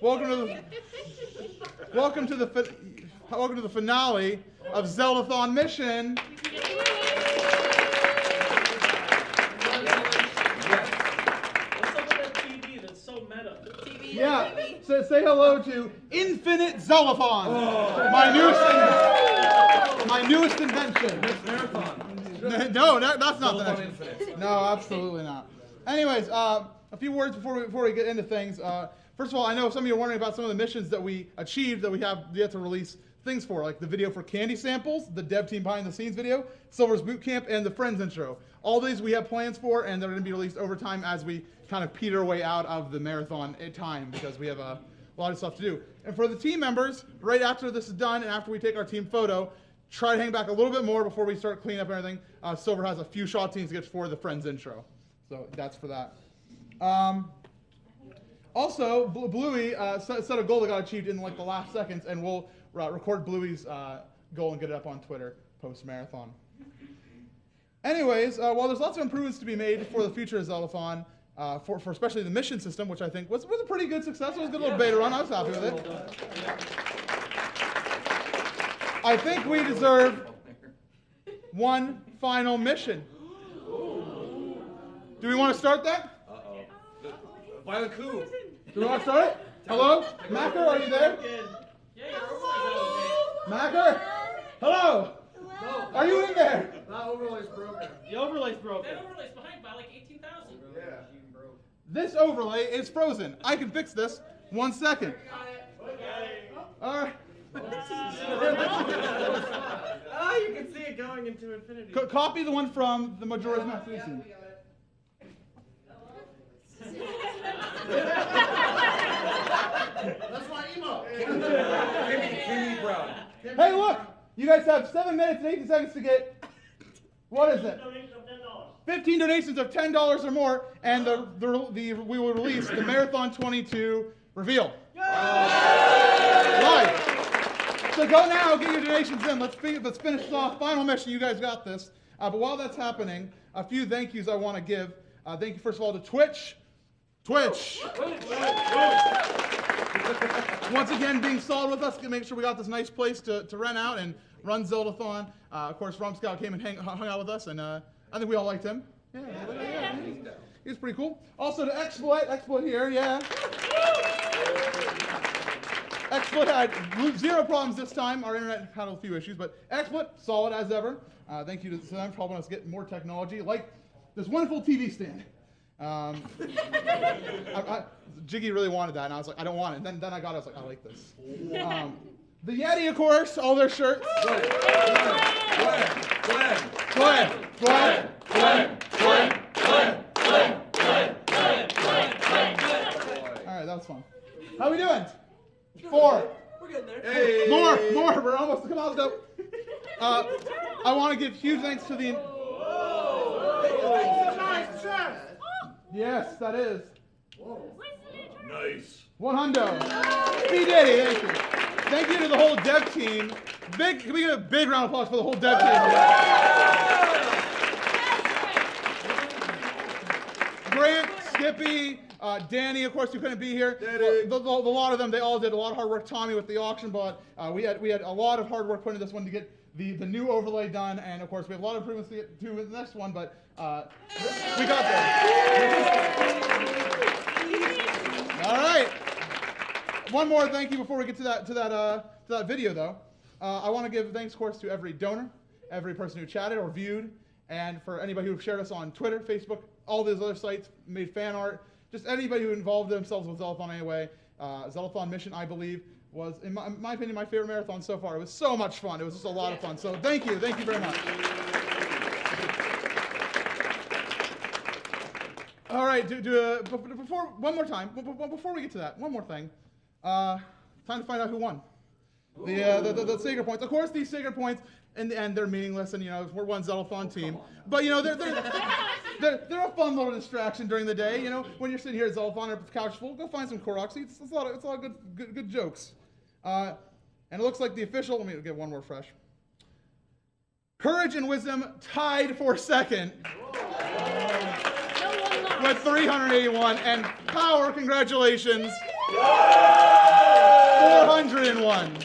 welcome to the finale of Zeldathon Mission. Yeah, so say hello to Infinite Zeldathon, my newest invention. Marathon. No, that's not the next Infinite. No, absolutely not. Anyways, a few words before we get into things. First of all, I know some of you are wondering about some of the missions that we achieved that we have yet to release things for, like the video for candy samples, the dev team behind the scenes video, Silver's Boot Camp, and the Friends intro. All these we have plans for, and they're going to be released over time as we kind of peter our way out of the marathon time, because we have a lot of stuff to do. And for the team members, right after this is done and after we take our team photo, try to hang back a little bit more before we start cleaning up everything. Silver has a few shot scenes to get for the Friends intro. So that's for that. Also, Bluey set a goal that got achieved in like the last seconds, and we'll record Bluey's goal and get it up on Twitter post-marathon. Anyways, while there's lots of improvements to be made for the future of Zeldathon, for especially the mission system, which I think was a pretty good success. It was a good little beta run. I was happy with it. I think we deserve one final mission. Do we want to start that? Violent coup. Do we want to start it? Hello? Macker, are you there? Macker? Hello? No. Are you in there? That overlay's broken. The overlay's broken. That overlay's behind by like 18,000. Yeah. This overlay is frozen. I can fix this. 1 second. All right. Oh, you can see it going into infinity. Copy the one from the Majora's Mask edition. That's my emo. Kimmy Brown. Hey, look! You guys have 7 minutes and 18 seconds to get, what is it? 15 donations of $10 or more, and we will release the Marathon 22 reveal. Live. So go now, get your donations in. Let's finish this off. Final mission, you guys got this. But while that's happening, a few thank yous I want to give. Thank you, first of all, to Twitch. Once again, being solid with us to make sure we got this nice place to rent out and run Zeldathon. Of course, Rom Scout came and hung out with us, and I think we all liked him. Yeah. He was pretty cool. Also to Exploit here, yeah. Exploit had 0 problems this time. Our internet had a few issues, but Exploit, solid as ever. Thank you to them for helping us get more technology, like this wonderful TV stand. Jiggy really wanted that, and I was like, I don't want it. Then I got it, I was like, I like this. The Yeti, of course, all their shirts. Go ahead. All right, that was fun. How we doing? 4. We're getting there. Hey. More. We're almost. Come on, let's go. I want to give huge thanks to the. Yes, that is. Nice. 100. B Diddy, thank you. Thank you to the whole dev team. Can we get a big round of applause for the whole dev team? Grant, Skippy, Danny, of course, who couldn't be here. The lot of them, they all did a lot of hard work. Tommy with the auction bot. We had a lot of hard work put into this one to get the new overlay done, and of course we have a lot of improvements to get to with the next one, but we got there. All right. One more thank you before we get to that video though. I want to give thanks, of course, to every donor, every person who chatted or viewed, and for anybody who shared us on Twitter, Facebook, all these other sites, made fan art, just anybody who involved themselves with Zeldathon anyway. Zeldathon Mission, I believe, was, in my opinion, my favorite marathon so far. It was so much fun. It was just a lot of fun. So thank you very much. All right, before we get to that, one more thing. Time to find out who won. The Sacred Points. Of course, these Sacred Points, in the end, they're meaningless, and we're one Zeldathon team. But they're a fun little distraction during the day. When you're sitting here at Zeldathon or couch full, go find some Korok seats. It's a lot of good jokes. And it looks like the official. Let me get one more fresh. Courage and Wisdom tied for second. With 381, and Power, congratulations, 401.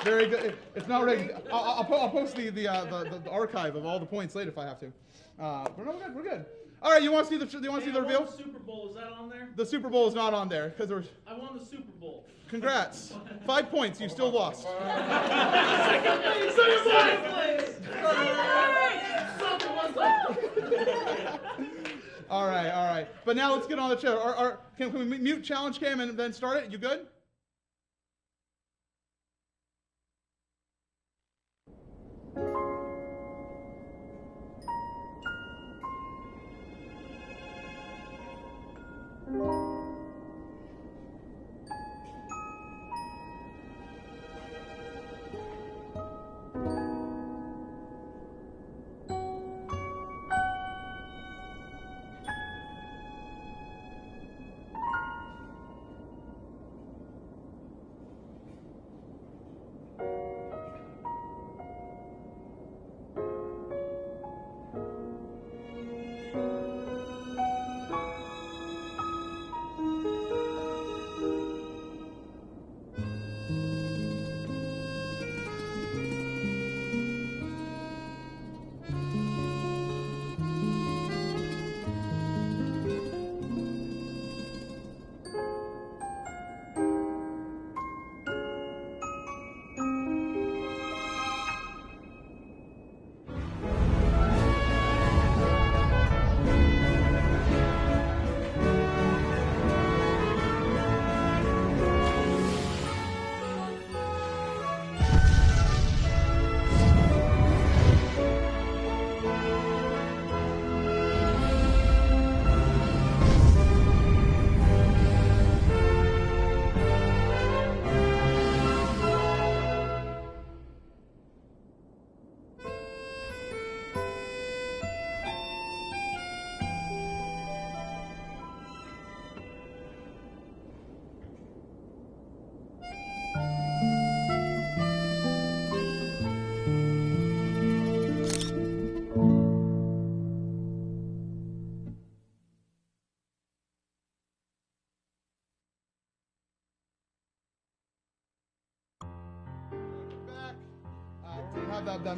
Very good. It's not rigged. I'll post the archive of all the points later if I have to. But no, we're good. All right, you want to see the reveal? The Super Bowl, is that on there? The Super Bowl is not on there because there's. I won the Super Bowl. Congrats. 5 points. You still lost. All right. But now let's get on the show. Can we mute challenge cam and then start it? You good?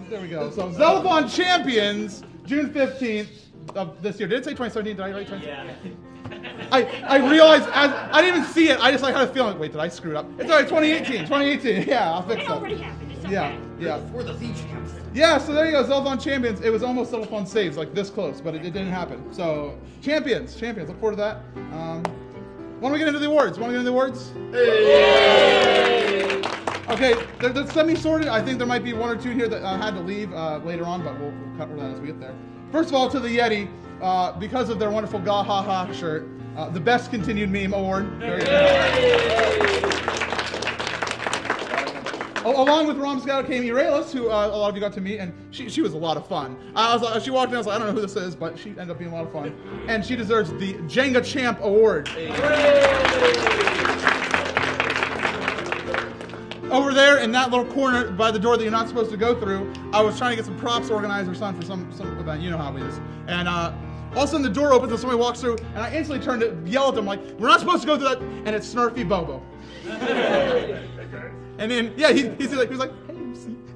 There we go. So Zeldathon Champions, June 15th of this year. Did it say 2017? Did I write 2017? Yeah. I realized, I didn't even see it. I just like had a feeling, wait, did I screw it up? It's all right, 2018. Yeah, I'll fix It that. already happened. It's okay. Yeah. We're the thief champs. Yeah, so there you go, Zeldathon Champions. It was almost Zeldathon Saves, like this close, but it didn't happen. So, Champions. Look forward to that. When do we get into the awards? Hey! Okay, they're semi-sorted. I think there might be one or two here that had to leave later on, but we'll cover that as we get there. First of all, to the Yeti, because of their wonderful Ga Ha Ha shirt, the Best Continued Meme Award. Very good. Along with Rom Scout came Eralis, who a lot of you got to meet, and she was a lot of fun. She walked in, I was like, I don't know who this is, but she ended up being a lot of fun. And she deserves the Jenga Champ Award. Over there in that little corner by the door that you're not supposed to go through, I was trying to get some props organized or something for some event. You know how it is. And all of a sudden the door opens and somebody walks through, and I instantly turned to yell at them like, we're not supposed to go through that, and it's Snarfy Bobo. And then, yeah, he was like, hey,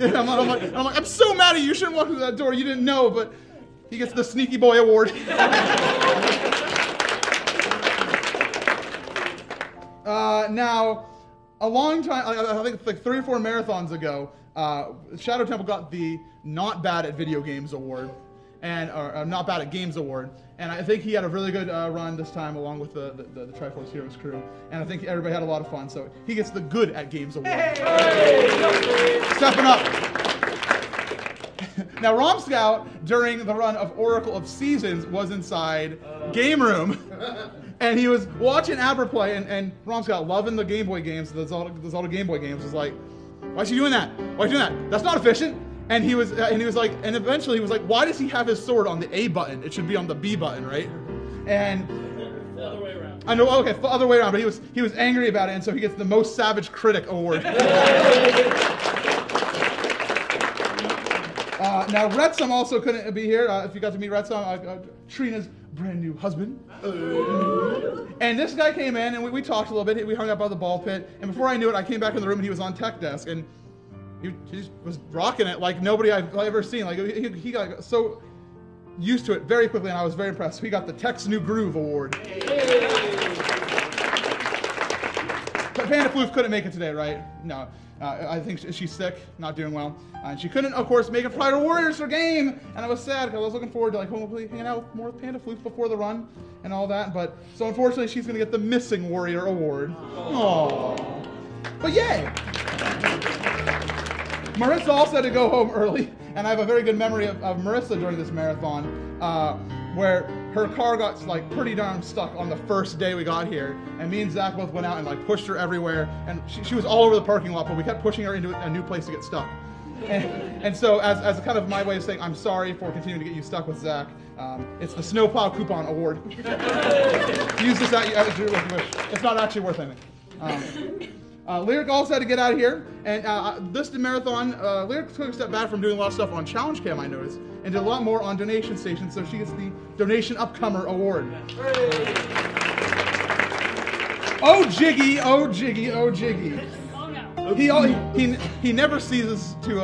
and I'm like, I'm so mad at you. You shouldn't walk through that door. You didn't know, but he gets the Sneaky Boy Award. Now, a long time, I think like 3 or 4 marathons ago, Shadow Temple got the Not Bad at Video Games Award, or Not Bad at Games Award, and I think he had a really good run this time along with the Triforce Heroes crew, and I think everybody had a lot of fun, so he gets the Good at Games Award. Hey! Stepping up. Now, Rom Scout, during the run of Oracle of Seasons, was inside Game Room, and he was watching Abra play, and Rom Scout, loving the Game Boy games, the Zelda Game Boy games, was like, why is he doing that? Why is he doing that? That's not efficient. And he was like, and eventually he was like, why does he have his sword on the A button? It should be on the B button, right? And the other way around. I know, okay, the other way around, but he was angry about it, and so he gets the Most Savage Critic Award. Now, Retsum also couldn't be here. If you got to meet Retsum, Trina's brand new husband. And this guy came in, and we talked a little bit. We hung out by the ball pit. And before I knew it, I came back in the room, and he was on tech desk. And he just was rocking it like nobody I've ever seen. Like he got so used to it very quickly, and I was very impressed. He got the Tech's New Groove Award. But Panda Floof couldn't make it today, right? No. I think she's sick, not doing well. And she couldn't, of course, make it for Fighter Warriors for game. And I was sad because I was looking forward to hopefully hanging out more with Panda Floof before the run and all that. But so unfortunately, she's going to get the Missing Warrior Award. Aww. But yay! Marissa also had to go home early. And I have a very good memory of Marissa during this marathon where her car got pretty darn stuck on the first day we got here. And me and Zach both went out and pushed her everywhere. And she was all over the parking lot, but we kept pushing her into a new place to get stuck. And so as kind of my way of saying I'm sorry for continuing to get you stuck with Zach, it's the Snowplow Coupon Award. Use this as you wish. It's not actually worth anything. Lyric also had to get out of here, and this marathon, Lyric took a step back from doing a lot of stuff on Challenge Cam, I noticed, and did a lot more on Donation Station, so she gets the Donation Upcomer Award. Oh Jiggy, oh Jiggy, oh Jiggy. He never ceases to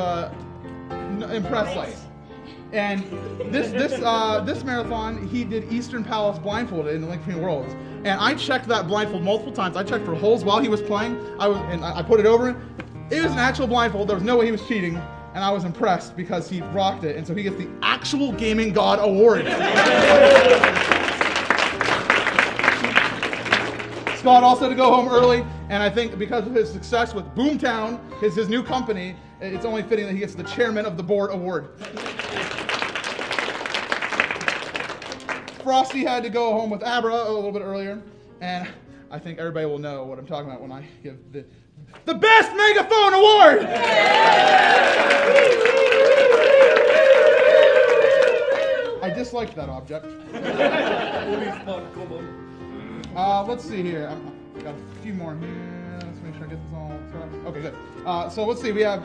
impress us. And this marathon, he did Eastern Palace blindfolded in the Link Between Worlds. And I checked that blindfold multiple times. I checked for holes while he was playing. I put it over. It was an actual blindfold. There was no way he was cheating. And I was impressed because he rocked it. And so he gets the actual Gaming God Award. Scott also had to go home early. And I think because of his success with Boomtown, his new company, it's only fitting that he gets the Chairman of the Board Award. Frosty had to go home with Abra a little bit earlier, and I think everybody will know what I'm talking about when I give the Best Megaphone Award! I disliked that object. Let's see here. I've got a few more here. Let's make sure I get this all started. Okay, good. So let's see. We have...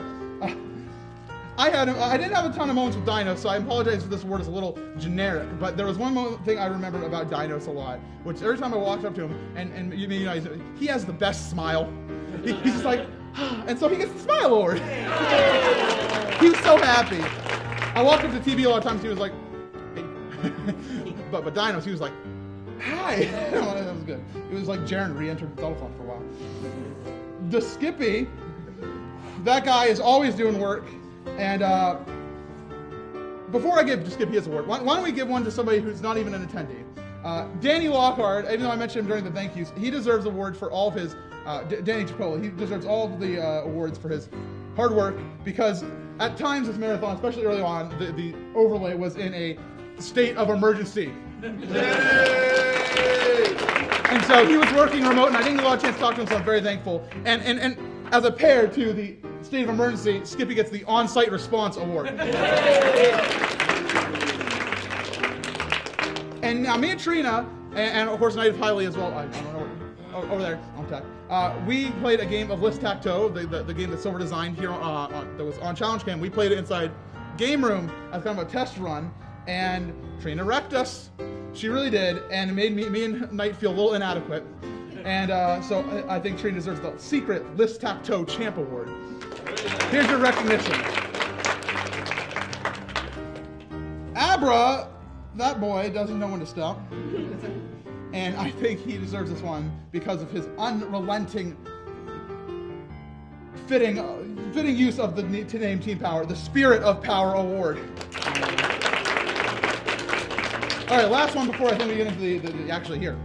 I didn't have a ton of moments with Dinos, so I apologize if this word is a little generic, but there was one thing I remember about Dinos a lot, which every time I walked up to him, and you know, he has the best smile. He's just like, and so he gets the Smile Award. He was so happy. I walked up to TV a lot of times, he was like, hey. but Dinos, he was like, hi. That was good. It was like Jaren re-entered Zeldathon for a while. The Skippy, that guy is always doing work. And before I give Skippy his award, why don't we give one to somebody who's not even an attendee? Danny Lockhart, even though I mentioned him during the thank yous, he deserves awards for all of his, Danny Chipola, he deserves all of the awards for his hard work, because at times this marathon, especially early on, the overlay was in a state of emergency. And so he was working remote, and I didn't get a lot of chance to talk to him, so I'm very thankful. And as a pair to the state of emergency, Skippy gets the On-Site Response Award. And now me and Trina, and of course Knight of Hyley as well, I don't know where, over there, on tech, we played a game of List Tacto, the game that Silver designed here, that was on Challenge Cam. We played it inside Game Room as kind of a test run, and Trina wrecked us. She really did, and it made me and Knight feel a little inadequate. And so I think Trina deserves the secret List Tacto Champ Award. Here's your recognition. Abra, that boy doesn't know when to stop. And I think he deserves this one because of his unrelenting, fitting use of the to name Team Power, the Spirit of Power Award. All right, last one before I think we get into the actually here.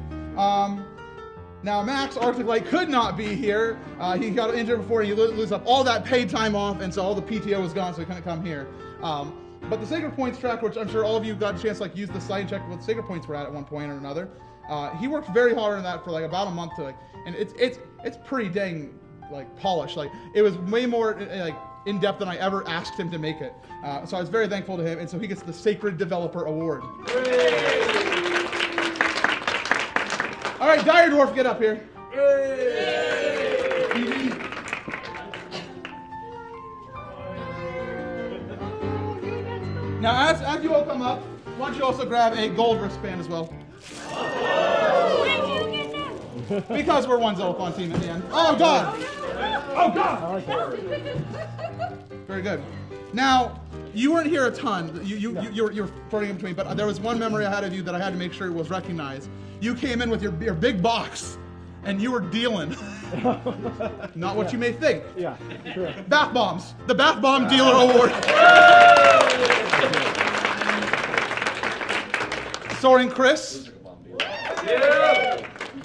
Now, Max Arctic Light could not be here. He got injured before, and he lose up all that paid time off, and so all the PTO was gone, so he couldn't come here. But the Sacred Points track, which I'm sure all of you got a chance to use the site and check what the Sacred Points were at one point or another. He worked very hard on that for about a month and it's pretty dang polished. It was way more in depth than I ever asked him to make it. So I was very thankful to him, and so he gets the Sacred Developer Award. All right, Dire Dwarf, get up here. Now, as you all come up, why don't you also grab a gold wristband as well? Because we're one Zeldathon team at the end. Oh, God! Oh, God! Very good. Now, you weren't here a ton. You're floating in between, but there was one memory I had of you that I had to make sure was recognized. You came in with your big box, and you were dealing. Not what you may think. Yeah, sure. Bath bombs. The Bath Bomb Dealer Award. Soaring Chris.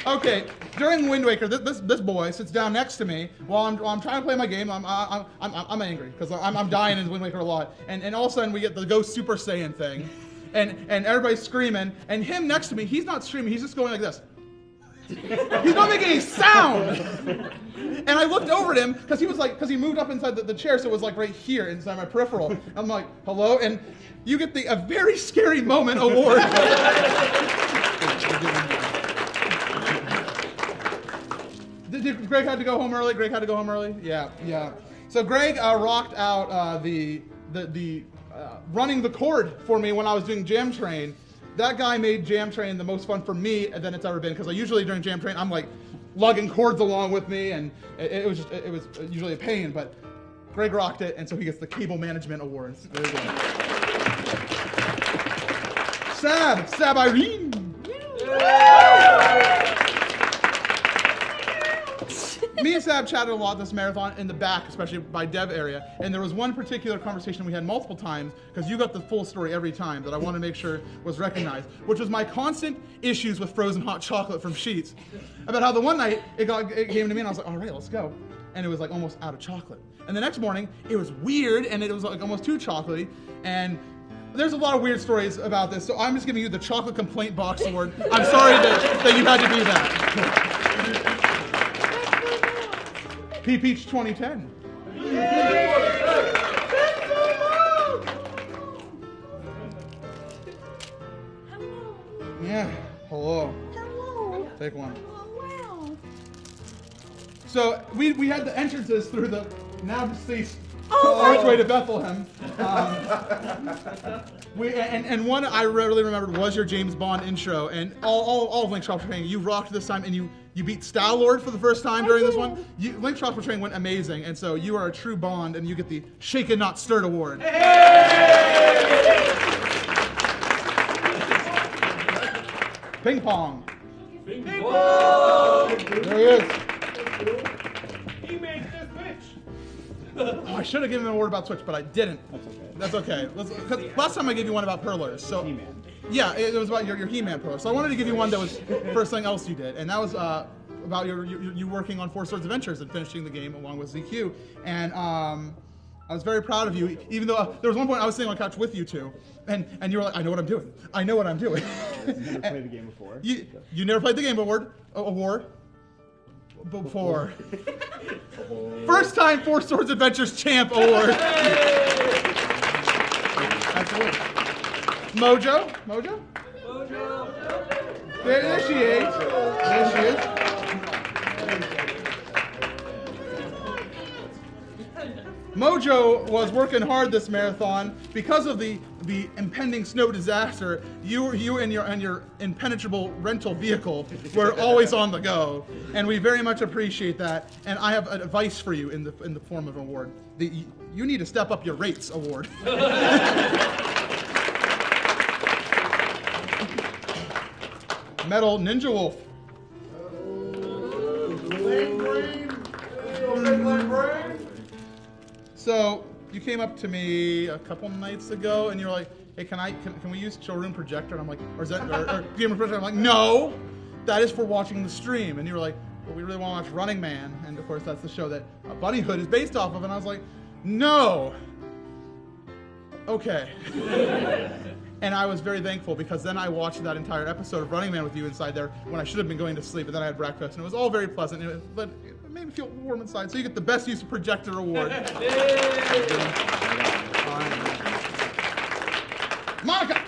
Okay, during Wind Waker, this boy sits down next to me while I'm trying to play my game. I'm angry because I'm dying in Wind Waker a lot, and all of a sudden we get the Ghost Super Saiyan thing, and everybody's screaming, and him next to me, he's not screaming, he's just going like this. He's not making any sound. And I looked over at him because he moved up inside the chair, so it was like right here inside my peripheral. I'm like, hello, and you get a very scary moment award. Did Greg had to go home early? Greg had to go home early? Yeah. So Greg rocked out the running the chord for me when I was doing Jam Train. That guy made Jam Train the most fun for me than it's ever been, because I usually during Jam Train I'm like lugging chords along with me, and it was usually a pain. But Greg rocked it, and so he gets the Cable Management Awards. There you go. Sab Irene. Me and Sab chatted a lot this marathon in the back, especially by dev area, and there was one particular conversation we had multiple times, because you got the full story every time, that I want to make sure was recognized, which was my constant issues with frozen hot chocolate from Sheets. About how the one night it came to me and I was like, all right, let's go. And it was like almost out of chocolate. And the next morning it was weird and it was like almost too chocolatey, and there's a lot of weird stories about this, so I'm just giving you the Chocolate Complaint Box Award. I'm sorry that you had to do that. Peach 2010. Yeah, hello. Take one. So we had the entrances through the now deceased archway to Bethlehem. And one I really remembered was your James Bond intro, and all of Link's Tropical Training, you rocked this time, and you beat Star-Lord for the first time during this one. Link's Tropical Training went amazing, and so you are a true Bond, and you get the Shaken Not Stirred Award. Hey! Ping pong. Ping pong! There he is. He made the Switch. Oh, I should have given him an award about Switch, but I didn't. That's okay. Last time I gave you one about Perlers, so He-Man. Yeah, it was about your He-Man Perler. So I wanted to give you one that was first thing else you did, and that was about you working on Four Swords Adventures and finishing the game along with ZQ. And I was very proud of you, even though there was one point I was sitting on the couch with you two, and you were like, I know what I'm doing. I know what I'm doing. Never played the game before. You never played the game award? Before. First time Four Swords Adventures Champ Award. Absolutely. Mojo? There she is. There she is. Mojo was working hard this marathon because of the impending snow disaster. You and your impenetrable rental vehicle were always on the go, and we very much appreciate that. And I have advice for you in the form of an award. You need to step up your rates award. Metal Ninja Wolf. So you came up to me a couple nights ago, and you're like, "Hey, can we use showroom projector?" And I'm like, "Or is that or gamer projector?" I'm like, "No, that is for watching the stream." And you were like, "Well, we really want to watch Running Man," and of course that's the show that Bunny Hood is based off of. And I was like, "No." Okay. And I was very thankful, because then I watched that entire episode of Running Man with you inside there when I should have been going to sleep, and then I had breakfast, and it was all very pleasant, but it made me feel warm inside. So you get the Best Use of Projector Award. Monica!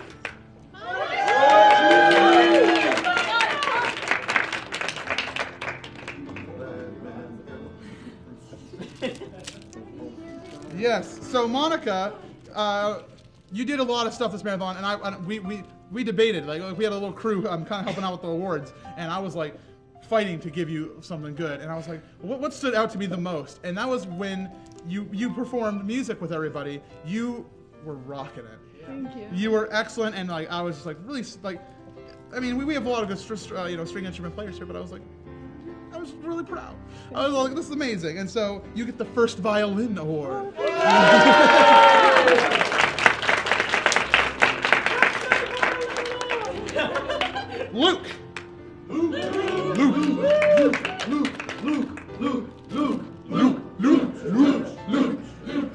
Yes, so Monica, you did a lot of stuff this marathon, and we debated. Like we had a little crew kind of helping out with the awards, and I was like fighting to give you something good. And I was like, what stood out to me the most? And that was when you performed music with everybody. You were rocking it. Thank you. You were excellent, and like I was just like really like. I mean, we have a lot of good string instrument players here, but I was really proud. I was like, this is amazing. And so you get the first violin award. Luke.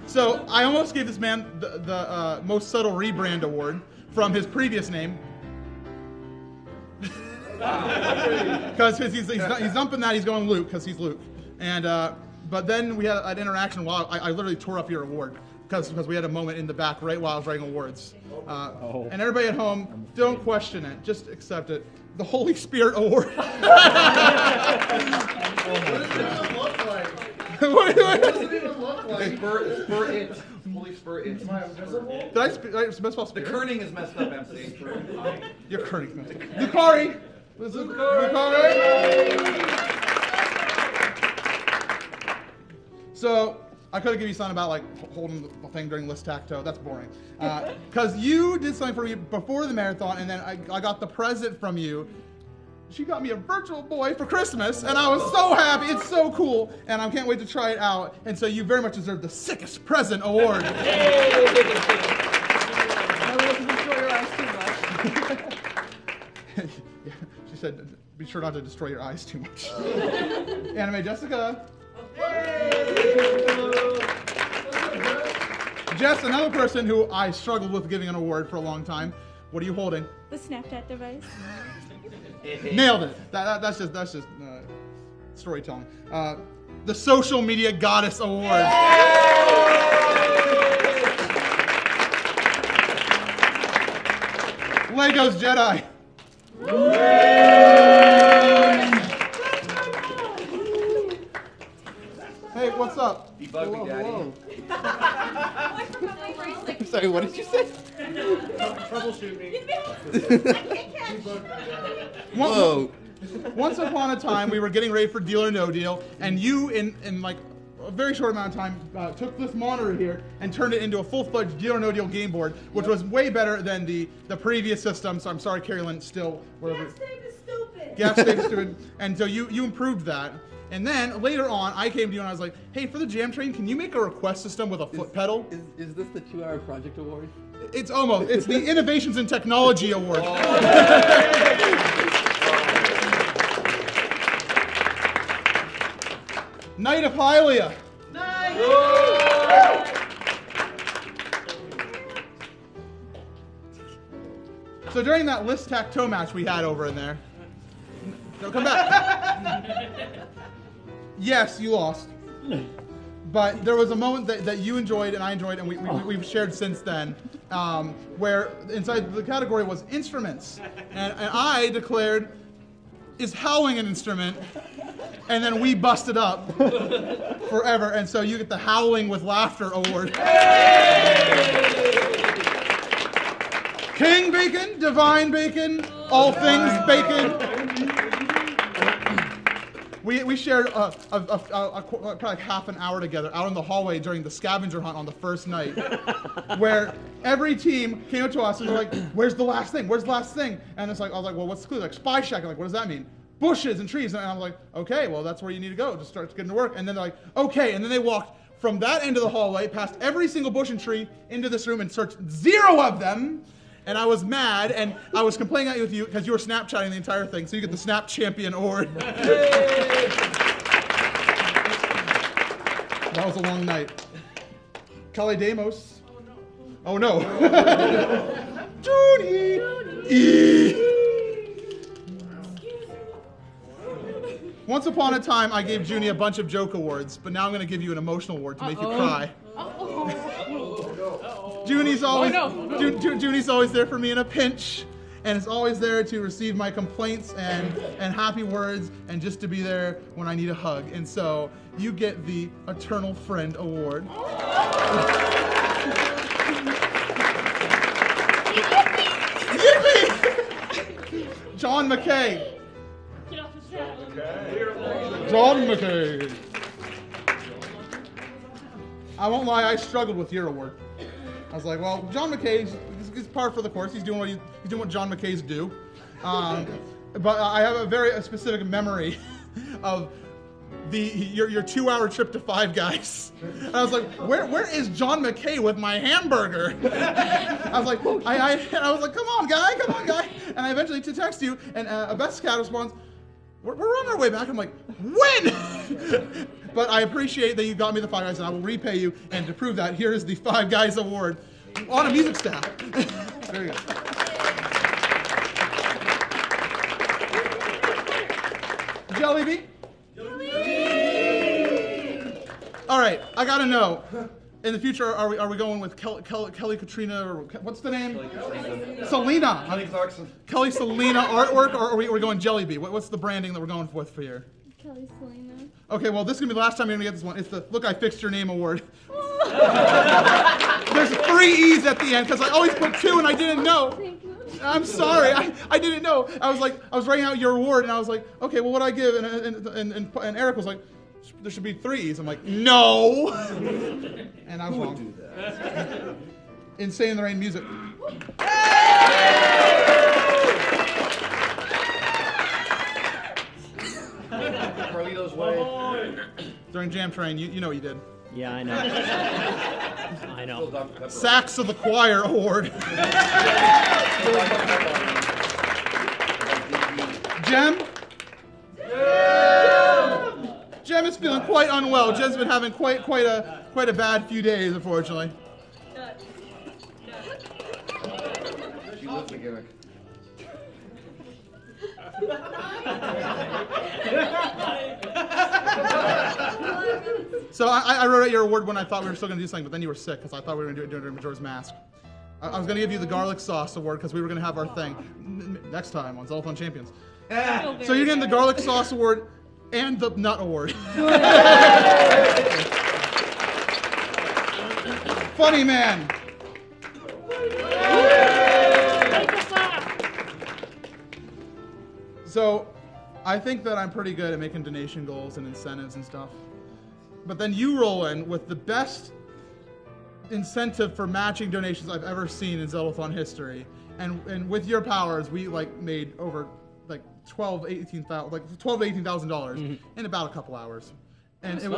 So I almost gave this man the most subtle rebrand award from his previous name. Because he's dumping that, he's going Luke, because he's Luke. And but then we had an interaction while I literally tore up your award because we had a moment in the back right while I was writing awards. And everybody at home, don't question it, just accept it. The Holy Spirit Award. What does it even look like? What What does it even look like? Spur it. Holy spur it. Am I invisible? Did I misspell The spirit? kerning is messed up, MC. You're kerning. Lucari. Lucari. So I could have given you something about like holding the thing during list tacto. That's boring. Because you did something for me before the marathon, and then I got the present from you. She got me a Virtual Boy for Christmas, and I was so happy. It's so cool, and I can't wait to try it out. And so you very much deserve the Sickest Present Award. I wasn't destroy your eyes too much. She said, be sure not to destroy your eyes too much. Anime Jessica. Jess, another person who I struggled with giving an award for a long time. What are you holding? The Snapchat device. Nailed it. That's just storytelling. The Social Media Goddess Award. Legos Jedi. Hey, what's up? Debug me, Daddy. Sorry, what did you say? Troubleshoot me. Whoa. Once upon a time, we were getting ready for Deal or No Deal, and you, in like a very short amount of time, took this monitor here and turned it into a full-fledged Deal or No Deal game board, which was way better than the previous system. So I'm sorry, Carrie Lynn, still whatever. Gapstave is stupid. Gapstave is stupid. And so you improved that. And then later on, I came to you and I was like, hey, for the Jam Train, can you make a request system with a foot pedal? Is this the 2-hour project award? It's almost. It's the Innovations in Technology Award. Knight of Hylia. So during that list tacto match we had over in there, no, come back. Yes, you lost. But there was a moment that you enjoyed and I enjoyed, and we've shared since then, where inside the category was instruments. And I declared, is howling an instrument? And then we busted up forever. And so you get the Howling with Laughter Award. King Bacon, Divine Bacon, all things bacon. We shared probably like half an hour together out in the hallway during the scavenger hunt on the first night, where every team came up to us and they're like, "Where's the last thing? Where's the last thing?" And it's like, I was like, "Well, what's the clue?" Like Spy Shack. I'm like, "What does that mean?" Bushes and trees. And I'm like, "Okay, well, that's where you need to go. Just start getting to work." And then they're like, "Okay." And then they walked from that end of the hallway past every single bush and tree into this room and searched 0 of them. And I was mad, and I was complaining at you with you because you were Snapchatting the entire thing, so you get the Snap Champion Award. That was a long night. Kale Demos. Oh no. Judy. Once upon a time, I gave Junie a bunch of joke awards, but now I'm going to give you an emotional award to make you cry. Junie's always, Junie's always there for me in a pinch, and is always there to receive my complaints and happy words, and just to be there when I need a hug. And so you get the Eternal Friend Award. John McKay. Get off the saddle. John McKay. I won't lie, I struggled with your award. I was like, well, John McKay's he's par for the course. He's doing what John McKay's do. But I have a very specific memory of your 2-hour trip to Five Guys. And I was like, where is John McKay with my hamburger? I was like, I was like, come on, guy. And I eventually to text you, and Best Cat responds, we're on our way back. I'm like, when? But I appreciate that you got me the Five Guys, and I will repay you. And to prove that, here is the Five Guys Award on a music staff. There you go. Jelly. All right, I gotta know. In the future, are we going with Kelly Katrina, or what's the name? Selena. Kelly Clarkson. Kelly Selena artwork, or are we going Jelly Bee? What's the branding that we're going with for here? Kelly Selena. Okay, well, this is gonna be the last time you're gonna get this one. It's the Look I Fixed Your Name award. There's 3 E's at the end because I always put 2 and I didn't know. Thank you. I'm sorry, I didn't know. I was writing out your award and I was like, okay, well, what do I give? And Eric was like, there should be 3 E's. I'm like, no. And I was wrong. Do that. Insane in the Rain music. Carlito's Way. During Jam Train, you know what you did. Yeah, I know. I Still know. Dr. Pepper. Sax of the Choir award. Jem? Jem is feeling quite unwell. Jem's been having quite a bad few days, unfortunately. She lives the gimmick. So I wrote out your award when I thought we were still going to do something, but then you were sick because I thought we were going to do it during Majora's Mask. I was going to give you the garlic sauce award because we were going to have our thing next time on Zeldathon Champions. So you're getting the garlic sauce award and the nut award. Funny man. So I think that I'm pretty good at making donation goals and incentives and stuff. But then you roll in with the best incentive for matching donations I've ever seen in Zeldathon history. And with your powers, we made over $12,000 to $18,000 in about a couple hours. And it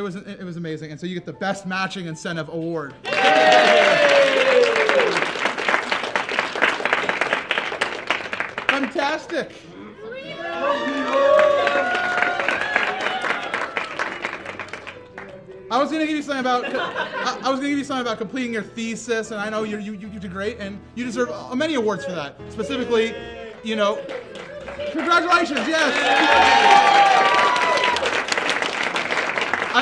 was amazing. And so you get the best matching incentive award. Fantastic. I was gonna give you something about completing your thesis, and I know you did great, and you deserve many awards for that. Specifically, congratulations, yes.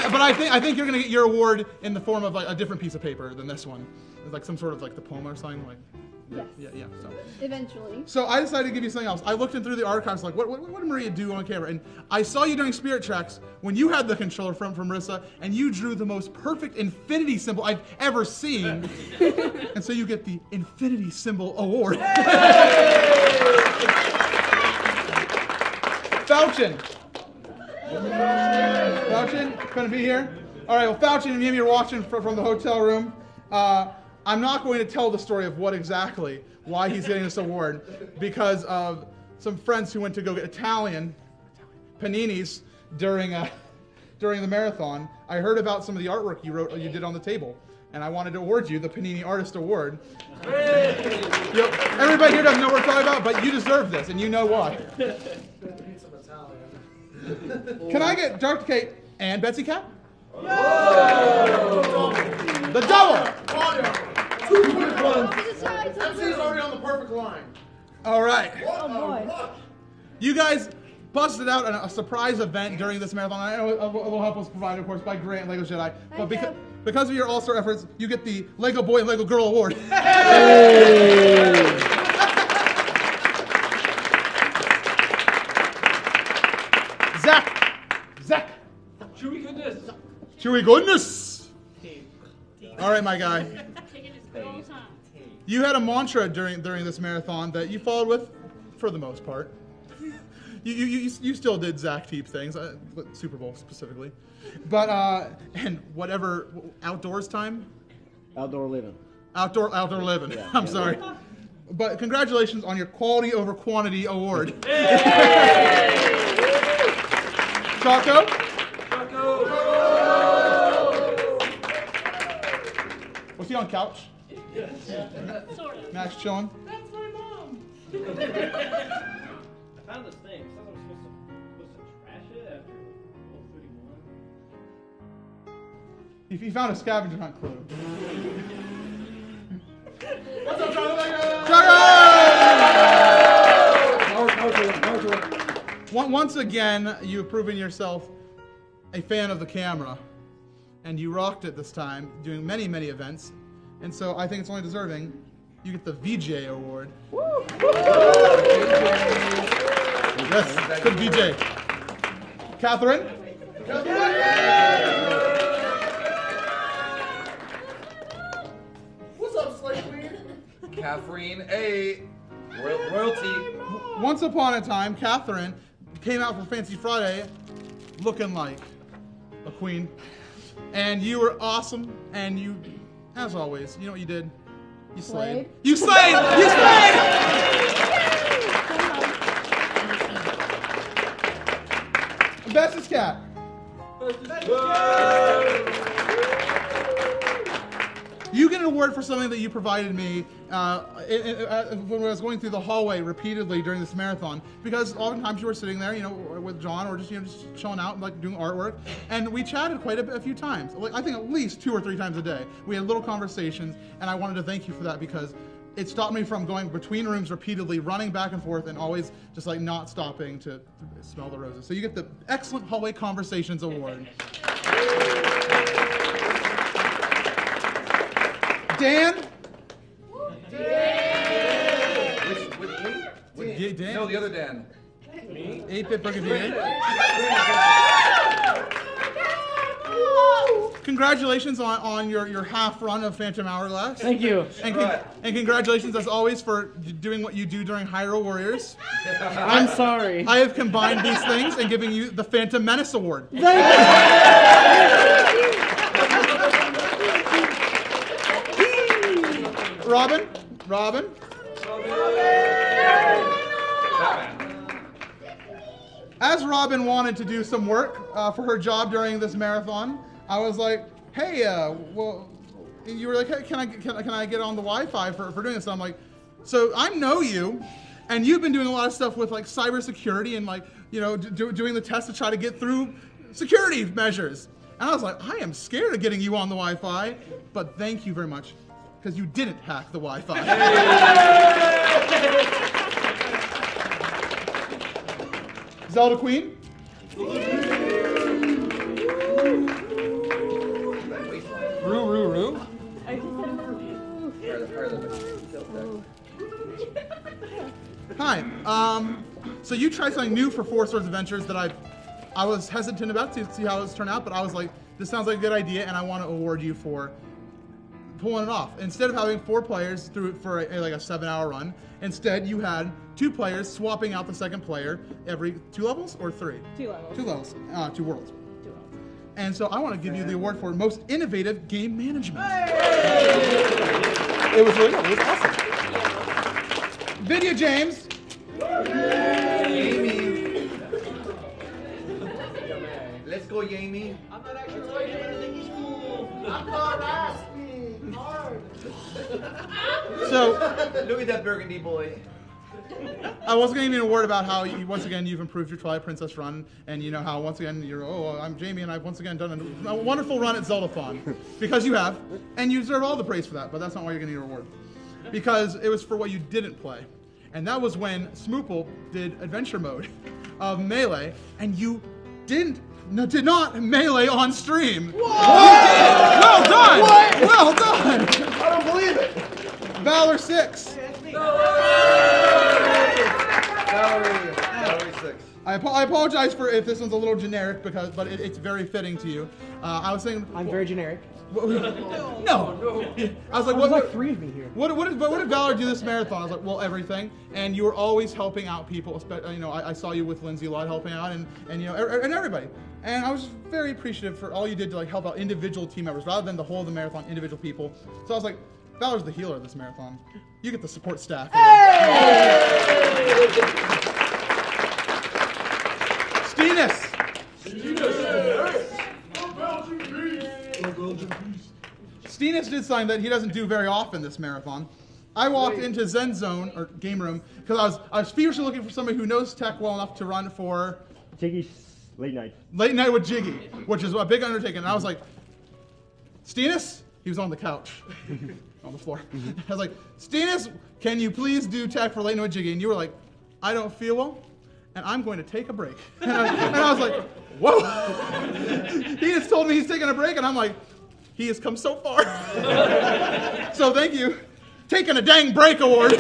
But I think you're gonna get your award in the form of a different piece of paper than this one. It's like some sort of diploma or something Yes. Yeah. So. Eventually. So I decided to give you something else. I looked in through the archives, what did Maria do on camera? And I saw you during Spirit Tracks when you had the controller from Marissa, and you drew the most perfect infinity symbol I've ever seen. And so you get the Infinity Symbol Award. Fauchin, gonna be here? All right, well, Fauchin, maybe you're watching from the hotel room. I'm not going to tell the story of why he's getting this award, because of some friends who went to go get Italian paninis during the marathon. I heard about some of the artwork you did on the table, and I wanted to award you the Panini Artist Award. Everybody here doesn't know what we're talking about, but you deserve this, and you know why. Can I get Dr. Kate and Betsy Cat? The double! MC's already on the perfect line. All right. Oh boy. You guys busted out a surprise event during this marathon. I know a little help was provided, of course, by Grant and Lego Jedi. But because of your all-star efforts, you get the Lego Boy and Lego Girl Award. Zach. Chewy goodness. All right, my guy. You had a mantra during this marathon that you followed with for the most part. You still did Zach Teep things, Super Bowl specifically, but and whatever outdoors time. Outdoor living. Outdoor living. Yeah, I'm sorry, but congratulations on your quality over quantity award. Choco. Was he on couch? Sort of. Max chilling. That's my mom. I found this thing. It says I'm supposed to trash it after level 31. He found a scavenger hunt clue. What's up, Jonathan? Once again, you've proven yourself a fan of the camera, and you rocked it this time, doing many, many events. And so I think it's only deserving. You get the VJ award. Woo! Yes, good VJ. Catherine? What's up, Slave Queen? Catherine A. Royalty. Once upon a time, Catherine came out for Fancy Friday looking like a queen. And you were awesome, and you, as always, you know what you did? You slayed. You slayed! You slayed! Bestest cat. You get an award for something that you provided me when I was going through the hallway repeatedly during this marathon, because oftentimes you were sitting there, with John, or just just chilling out and like doing artwork, and we chatted quite a few times. Like I think at least 2 or 3 times a day. We had little conversations, and I wanted to thank you for that because it stopped me from going between rooms repeatedly, running back and forth, and always just like not stopping to smell the roses. So you get the Excellent Hallway Conversations Award. Dan? Which Dan? No, the other Dan. Me? 8-Bit Brigadier. Congratulations on your half run of Phantom Hourglass. Thank you. And, and congratulations, as always, for doing what you do during Hyrule Warriors. I'm sorry. I have combined these things and giving you the Phantom Menace Award. Robin? As Robin wanted to do some work for her job during this marathon, I was like, hey, well, you were like, hey, can I get on the Wi-Fi for doing this? And I'm like, so I know you, and you've been doing a lot of stuff with like cybersecurity and like, doing the tests to try to get through security measures. And I was like, I am scared of getting you on the Wi-Fi, but thank you very much, because you didn't hack the Wi-Fi. Zelda Queen? Roo. I just said Hi. So you tried something new for Four Swords Adventures that I was hesitant about to see how this turned out, but I was like, this sounds like a good idea, and I want to award you for pulling it off. Instead of having 4 players through it for like a 7-hour run, instead you had 2 players swapping out the second player every 2 levels or 3? 2 levels. 2 levels. 2 worlds. 2 levels. And so I want to give you the award for most innovative game management. It was really good. It was awesome. Video James. Jamie. Let's go, Jamie. I'm not actually playing him, but I think he's cool. I'm not asking hard. So Look at that burgundy boy. I was going to give you an award about how once again you've improved your Twilight Princess run, and how once again I'm Jamie, and I've once again done a wonderful run at Zeldathon, because you have, and you deserve all the praise for that. But that's not why you're getting your award, because it was for what you didn't play, and that was when Smoople did Adventure Mode of Melee, and you did not melee on stream. Whoa! Well done! What? Well done! I don't believe it. Valor 6. Valerie 6. I apologize for if this one's a little generic, but it's very fitting to you. I was saying. I'm very generic. No. I was like, There's like what? 3 of me here. What did Valor do this marathon? I was like, well, everything. And you were always helping out people. You know, I saw you with Lindsay a lot helping out, and you know, and everybody. And I was just very appreciative for all you did to like help out individual team members rather than the whole of the marathon, individual people. So I was like, Valor's the healer of this marathon. You get the support staff. Steenus. Steenus did something that he doesn't do very often this marathon. I walked into Zen Zone, or Game Room, because I was feverishly looking for somebody who knows tech well enough to run for Jiggy's late night. Late Night with Jiggy, which is a big undertaking. And I was like, Steenus? He was on the couch, on the floor. I was like, Steenus, can you please do tech for Late Night with Jiggy? And you were like, I don't feel well, and I'm going to take a break. And I was like, whoa. He just told me he's taking a break, and I'm like, he has come so far. So thank you. Taking a dang break award.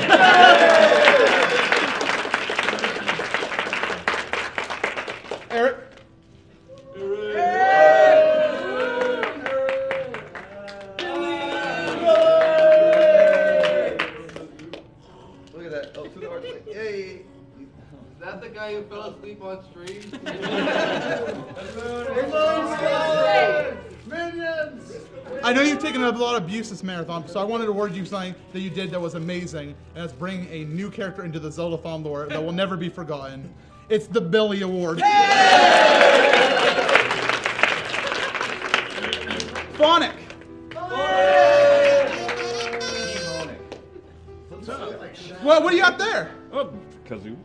Eric. Look at that. Oh, to the heart. Yay. Is that the guy who fell asleep on stream? Minions! I know you've taken a lot of abuse this marathon, so I wanted to award you something that you did that was amazing, and that's bringing a new character into the Zeldathon lore that will never be forgotten. It's the Billy Award. Phonic. Well, what do you got there? Oh, kazoo.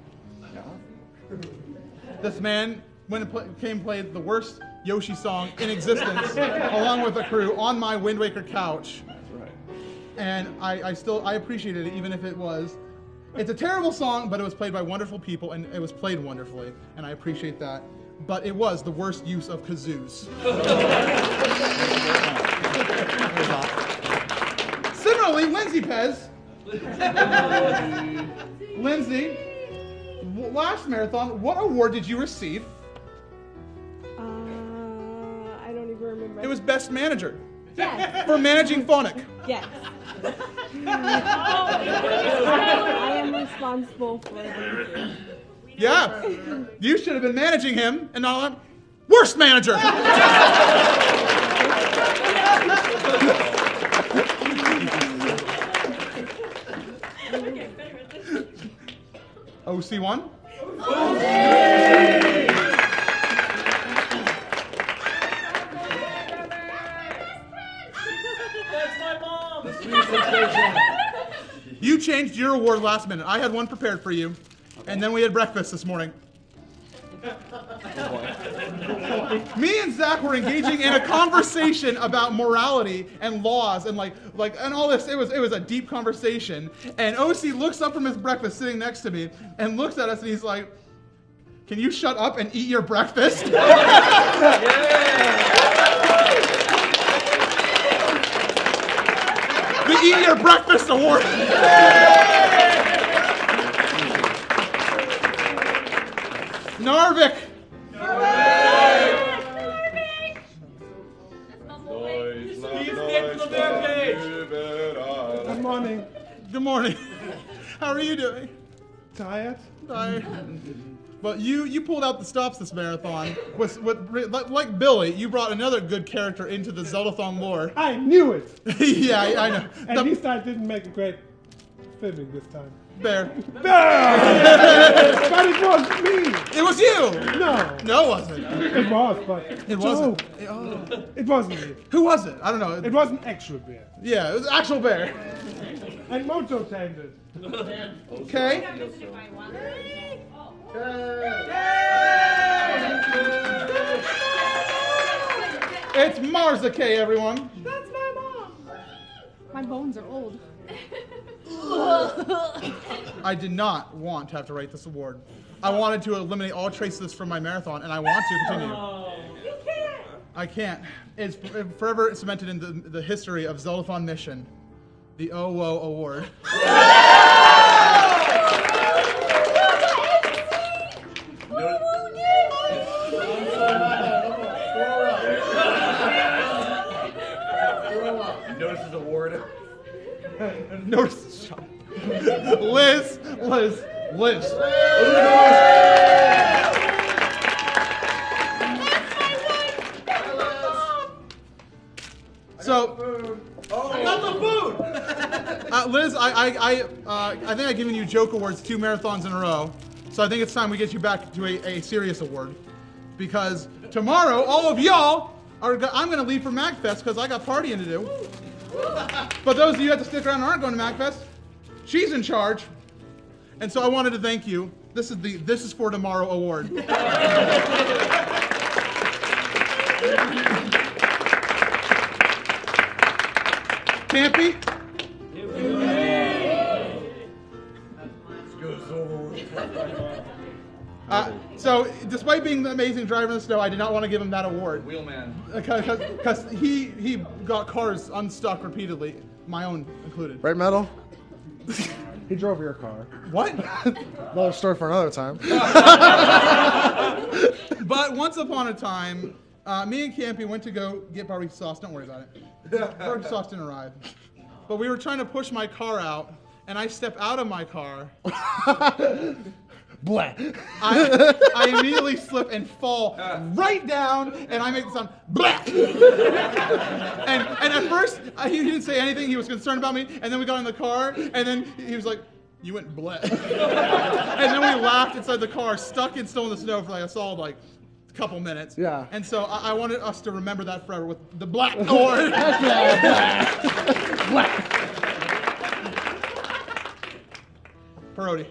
This man went and played the worst Yoshi song in existence, along with a crew, on my Wind Waker couch. That's right. And I appreciated it, even if it's a terrible song, but it was played by wonderful people, and it was played wonderfully, and I appreciate that. But it was the worst use of kazoos. Similarly, Lindsay Pez. Lindsay, last marathon, what award did you receive? I don't even remember. It was Best Manager. Yes. For managing Phonic. Yes. I am responsible for everything. Yeah. You should have been managing him and not that. Worst manager! OC1? That's my mom. You changed your award last minute. I had one prepared for you, and then we had breakfast this morning. Me and Zach were engaging in a conversation about morality and laws and like and all this. It was a deep conversation. And OC looks up from his breakfast, sitting next to me, and looks at us, and he's like, "Can you shut up and eat your breakfast?" The Eat Your Breakfast Award. Narvik. Good morning. Good morning. How are you doing? Tired? Tired. But you pulled out the stops this marathon. Like Billy, you brought another good character into the Zeldathon lore. I knew it! Yeah, I know. At least I didn't make a great filming this time. Bear. But it was me! It was you! No. No, it wasn't. It was, but... It wasn't. It wasn't me. Who was it? I don't know. It was an actual bear. Yeah, it was actual Bear. And Moto tamed it. Okay. It's Marzakay, everyone. That's my mom. My bones are old. I did not want to have to write this award. I wanted to eliminate all traces of this from my marathon, and I want to continue. You can't. I can't. It's forever cemented in the history of Zeldathon Mission, the OWO Award. Nurse's award. Nurse shot. Liz. So, I got the food! Liz, I think I've given you joke awards 2 marathons in a row. So I think it's time we get you back to a serious award. Because tomorrow, all of y'all I'm going to leave for MagFest because I got partying to do. But those of you that have to stick around and aren't going to MagFest, she's in charge. And so I wanted to thank you. This is for tomorrow award. Campy? So, despite being the amazing driver in the snow, I did not want to give him that award. Wheelman. Because he got cars unstuck repeatedly, my own included. Right, Metal? He drove your car. What? Another story for another time. But once upon a time, me and Campy went to go get barbecue sauce. Don't worry about it. Barbecue sauce didn't arrive. But we were trying to push my car out, and I step out of my car. Blah. I immediately slip and fall right down, and I make the sound blah. And at first he didn't say anything. He was concerned about me. And then we got in the car, and then he was like, "You went blah." And then we laughed inside the car, stuck and still in the snow for like a solid couple minutes. Yeah. And so I wanted us to remember that forever with the black award. Parody.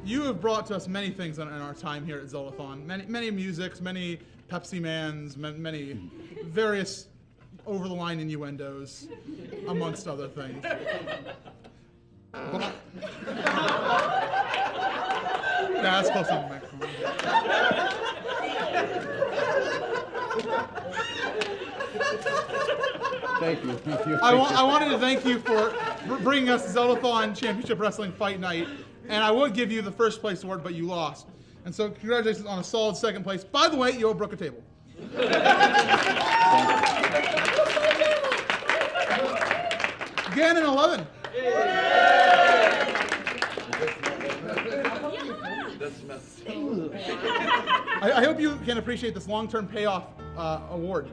You have brought to us many things in our time here at Zeldathon. Many musics, many Pepsi Mans, many various over-the-line innuendos, amongst other things. Yeah, that's close enough. Thank you. I wanted to thank you for bringing us Zeldathon Championship Wrestling Fight Night. And I would give you the first place award, but you lost. And so congratulations on a solid second place. By the way, you owe Brooke a table. Gannon 11. I hope you can appreciate this long-term payoff award.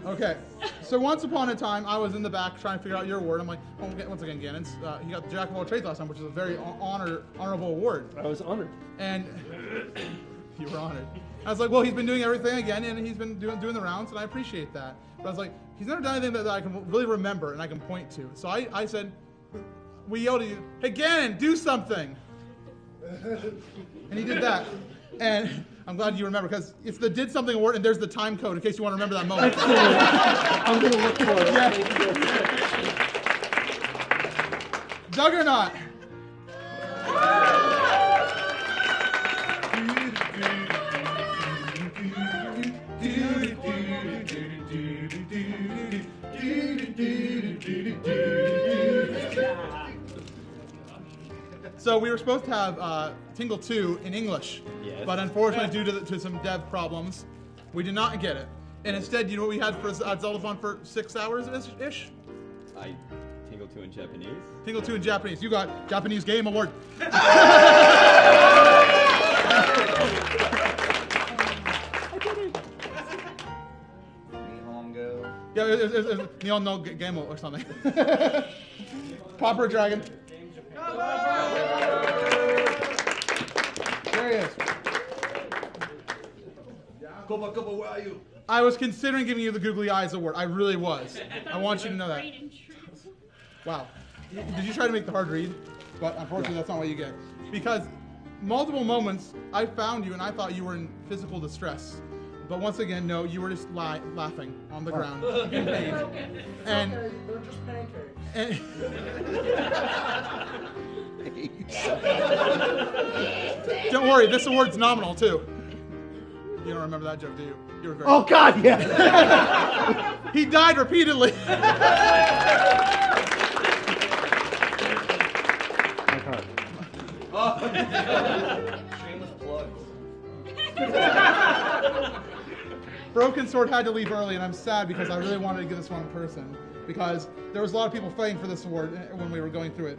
Okay, so once upon a time, I was in the back trying to figure out your award. I'm like, well, once again, Gannon's. He got the Jack of all trades last time, which is a very honorable award. I was honored. And you were honored. I was like, well, he's been doing everything again, and he's been doing the rounds, and I appreciate that. But I was like, he's never done anything that I can really remember and I can point to. So I said, we yelled at you, hey, Gannon, do something. And he did that. And I'm glad you remember, because it's the Did Something Award, and there's the time code in case you want to remember that moment. I'm going to look for it. Yeah. Juggernaut. So we were supposed to have Tingle 2 in English, but unfortunately due to some dev problems, we did not get it. And instead, you know what we had for Zeldathon for 6 hours-ish? Tingle 2 in Japanese. Tingle 2 in Japanese. You got Japanese Game Award. Yeah, it was Neon No Game or something. Copper Dragon. There he is. Koba, where are you? I was considering giving you the Googly Eyes Award. I really was. I want you to know that. Wow. Did you try to make the hard read? But unfortunately, that's not what you get. Because multiple moments, I found you and I thought you were in physical distress. But once again, no, you were just laughing on the ground in pain. And they're just pancakes. Don't worry, this award's nominal too. You don't remember that joke, do you? You were great. Oh, God, yeah. He died repeatedly. Shameless plug. Broken Sword had to leave early, and I'm sad because I really wanted to give this one in person because there was a lot of people fighting for this award when we were going through it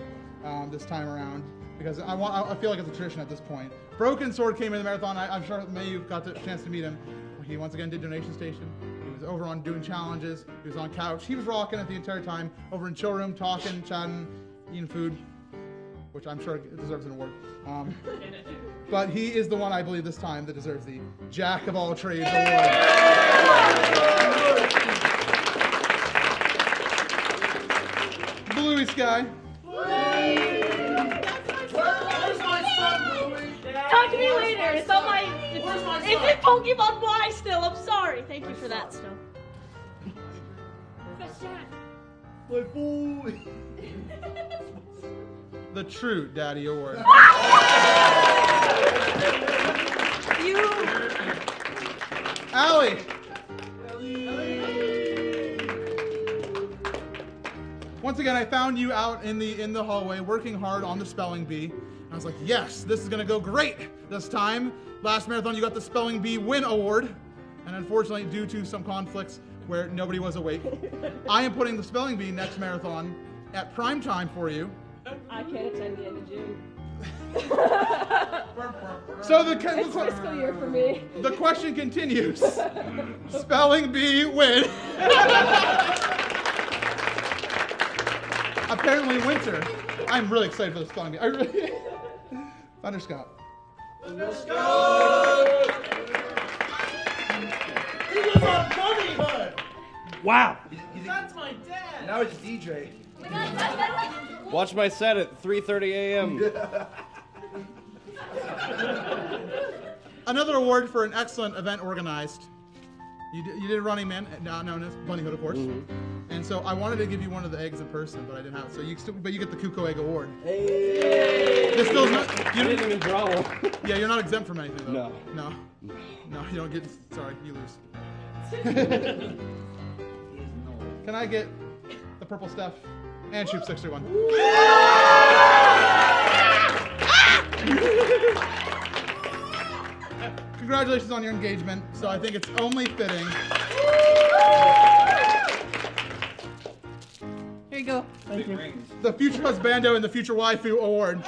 this time around. Because I feel like it's a tradition at this point. Broken Sword came in the marathon. I'm sure many of you got the chance to meet him. He once again did Donation Station. He was over on doing challenges. He was on couch. He was rocking it the entire time. Over in chill room, talking, chatting, eating food, which I'm sure deserves an award. But he is the one I believe this time that deserves the Jack of All Trades award. Bluey Sky. Where's my son, Louie? Talk to me later. It's on my. It's in Pokemon Y still. I'm sorry. Thank you for that still. My boy. The true Daddy Award. You. Allie. Once again, I found you out in the hallway working hard on the spelling bee. And I was like, yes, this is gonna go great this time. Last marathon, you got the spelling bee win award. And unfortunately, due to some conflicts where nobody was awake, I am putting the spelling bee next marathon at prime time for you. I can't attend the end of June. So It's fiscal year for me. The question continues. Spelling bee win. Apparently winter. I'm really excited for the spelling bee. I really. Thunderscott. Let's go! He was on Bunnyhood! Wow. That's my dad! Now it's DJ. Watch my set at 3:30 a.m. Another award for an excellent event organized. You did Running Man, now known as Bunnyhood, of course. And so I wanted to give you one of the eggs in person, but I didn't have it. So you get the Kuko Egg Award. Hey. This goes not, I didn't even draw one. Yeah, you're not exempt from anything though. No. No, you don't get. Sorry, you lose. Can I get the purple stuff and Shoop 61? Congratulations on your engagement. So I think it's only fitting. Here you go. Thank you. The future husbando and the future waifu award.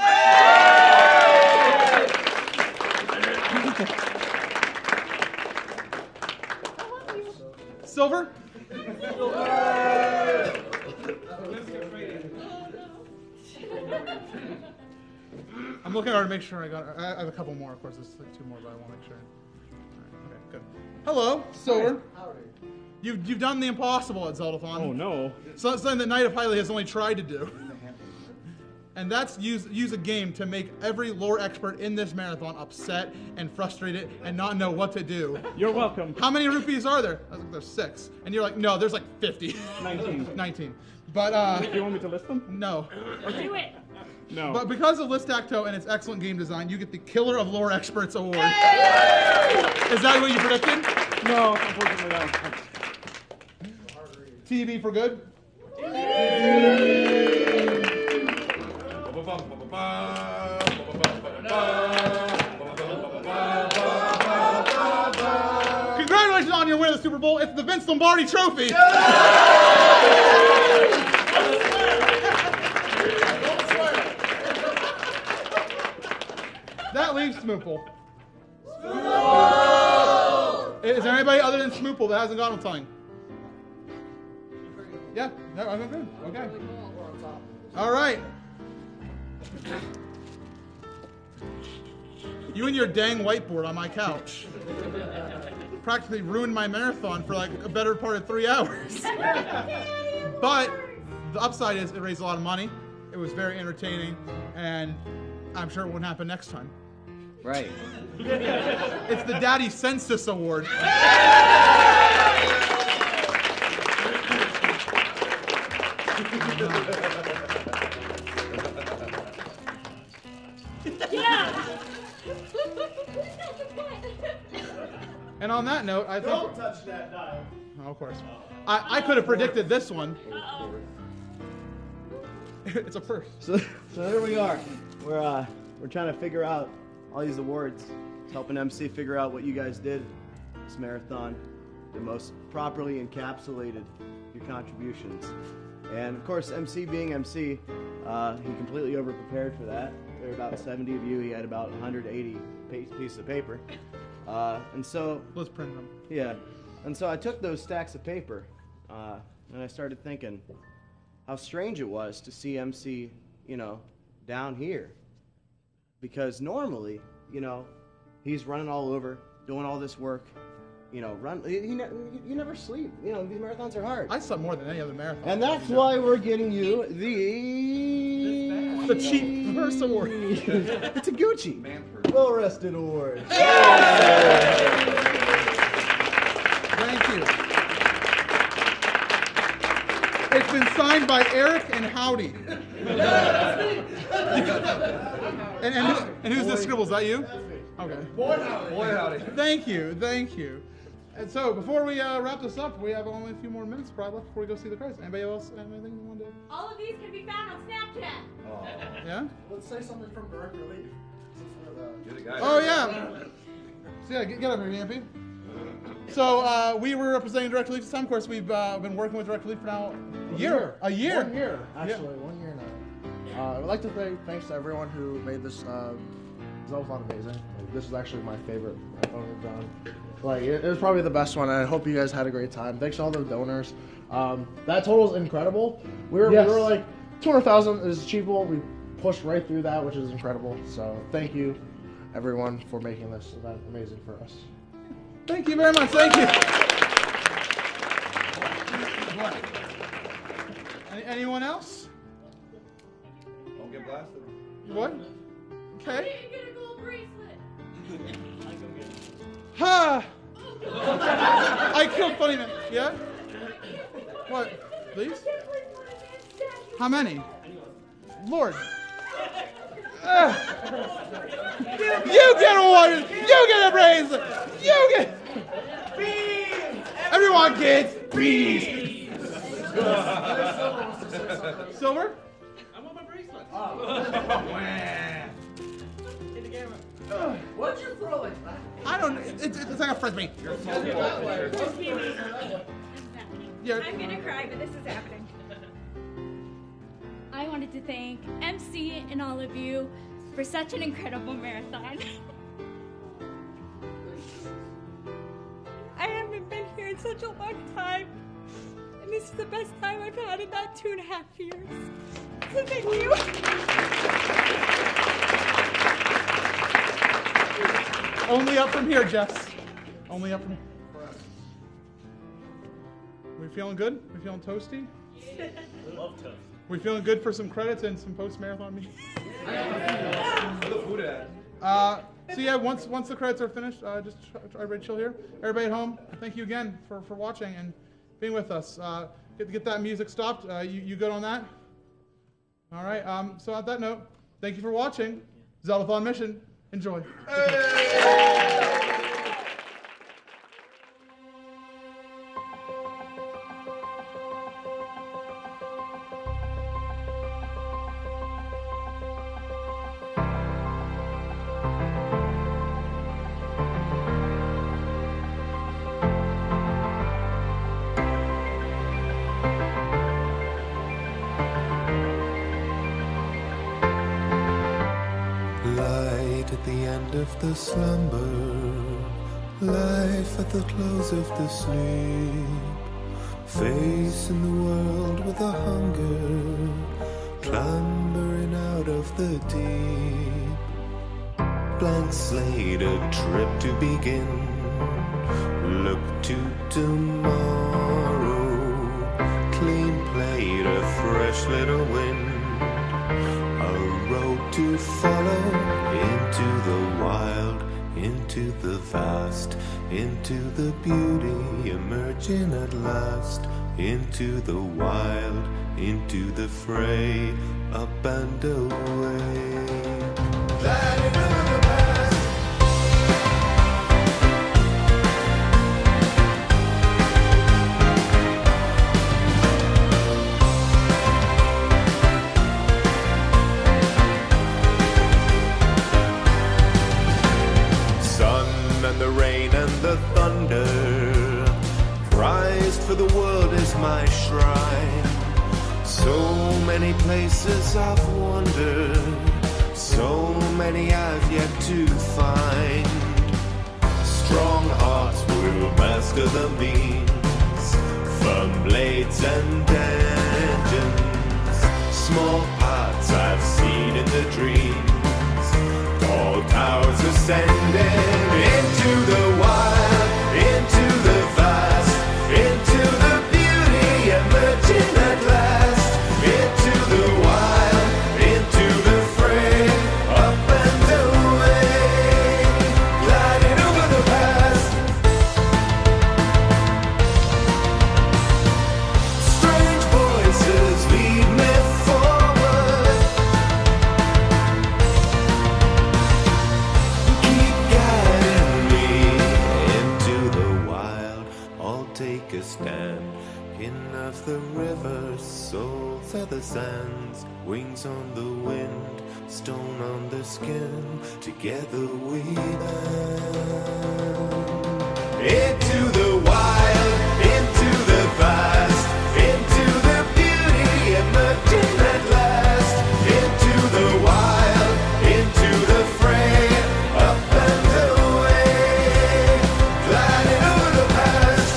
Silver? I'm looking hard to make sure I have a couple more, of course. There's like 2 more, but I want to make sure. All right, okay, good. Hello, Silver. You've done the impossible at Zeldathon. Oh no. So something that Knight of Hylia has only tried to do. And that's use a game to make every lore expert in this marathon upset and frustrated and not know what to do. You're welcome. How many rupees are there? I was like, there's 6. And you're like, no, there's like 50. 19. 19. But Do you want me to list them? no. Do it. No. But because of List-Acto and its excellent game design, you get the Killer of Lore Experts Award. Is that what you predicted? No, unfortunately no. TV for good? Congratulations on your win of the Super Bowl. It's the Vince Lombardi Trophy. That leaves Smoople. Is there anybody other than Smoople that hasn't gotten something? Yeah, no, I'm good. Okay. All right. You and your dang whiteboard on my couch practically ruined my marathon for like a better part of 3 hours. But the upside is it raised a lot of money. It was very entertaining, and I'm sure it wouldn't happen next time. Right. It's the Daddy Census Award. Yeah. And on that note, I think... Don't touch that dial. Oh, of course. I could have predicted this one. Uh-oh. It's a first. So there we are. We're we're trying to figure out all these awards. It's helping MC figure out what you guys did this marathon, the most properly encapsulated your contributions. And of course, MC being MC, he completely over-prepared for that. There were about 70 of you. He had about 180 pieces of paper. And so... Let's print them. Yeah. And so I took those stacks of paper, and I started thinking how strange it was to see MC, you know, down here. Because normally, you know, he's running all over, doing all this work. You know, you never sleep. You know, these marathons are hard. I slept more than any other marathon. And that's why we're getting you the Cheap Purse Award. It's a Gucci Well Rested Award. Thank you. It's been signed by Eric and Howdy. and who's this scribble? Is that you? Okay. Boy howdy. Thank you. And so, before we wrap this up, we have only a few more minutes probably left before we go see the credits. Anybody else have anything you want to do? All of these can be found on Snapchat. Oh. Yeah? Let's say something from Direct Relief. You're the guy. Oh, yeah. So, yeah, get over here, Yampy. So, we were representing Direct Relief this time. Of course, we've been working with Direct Relief for now a year. 1 year, actually. Yeah. 1 year now. I'd like to say thanks to everyone who made this Zeldathon amazing. Like, this is actually my favorite marathon we've done. Like, it was probably the best one, and I hope you guys had a great time. Thanks to all the donors. That total is incredible. We were like, 200,000 is achievable. We pushed right through that, which is incredible. So thank you, everyone, for making this event amazing for us. Thank you very much. Thank you. Anyone else? Don't get blasted. What? Okay. I didn't get a gold bracelet. Ha! I killed Funny Man. Yeah? What? Please? How many? Lord. You get a one! You get a bracelet! You get... Beans! Everyone gets beans! Silver? I want my bracelet. What'd you throw like that? I don't... It's like a frisbee. Yeah. I'm gonna cry, but this is happening. I wanted to thank MC and all of you for such an incredible marathon. I haven't been here in such a long time, and this is the best time I've had in that 2.5 years. So thank you. Only up from here, Jess. Only up from here. We feeling good? We feeling toasty? Love toast. We feeling good for some credits and some post-marathon meetings? Where the food at? So yeah, once the credits are finished, just try to chill here. Everybody at home, thank you again for watching and being with us. Get that music stopped. You good on that? All right. So on that note, thank you for watching. Zeldathon Mission. Enjoy. At the end of the slumber, life at the close of the sleep, facing the world with a hunger, clambering out of the deep. Blank slate, a trip to begin, look to tomorrow, clean plate, a fresh little wind, a road to follow, into the wild, into the vast, into the beauty, emerging at last, into the wild, into the fray, up and away. So many places I've wandered, so many I've yet to find. Strong hearts will master the means, firm blades and engines. Small parts I've seen in the dreams, tall towers ascending into the wild, into the vast, into the beauty emerging at last, into the wild, into the fray, up and away, gliding over the past. Strange voices lead me forward, keep guiding me into the wild. I'll take a stand, kin of the river, souls of the sands, wings on the wind, stone on the skin, together we land. Into the wild, into the vast, into the beauty emerging at last, into the wild, into the fray, up and away, gliding over the past.